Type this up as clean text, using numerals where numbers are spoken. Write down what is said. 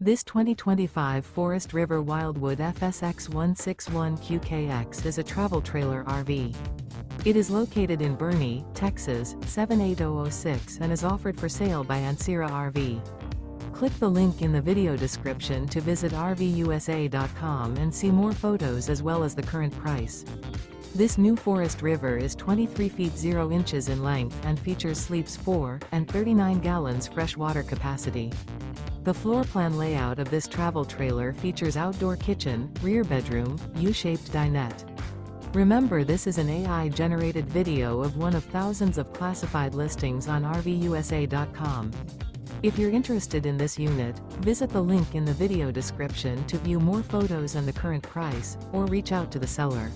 This 2025 Forest River Wildwood FSX 161QKX is a travel trailer RV. It is located in Boerne, Texas, 78006 and is offered for sale by Ancira RV. Click the link in the video description to visit RVUSA.com and see more photos as well as the current price. This new Forest River is 23 feet 0 inches in length and features sleeps 4 and 39 gallons fresh water capacity. The floor plan layout of this travel trailer features outdoor kitchen, rear bedroom, U-shaped dinette. Remember, this is an AI-generated video of one of thousands of classified listings on RVUSA.com. If you're interested in this unit, visit the link in the video description to view more photos and the current price, or reach out to the seller.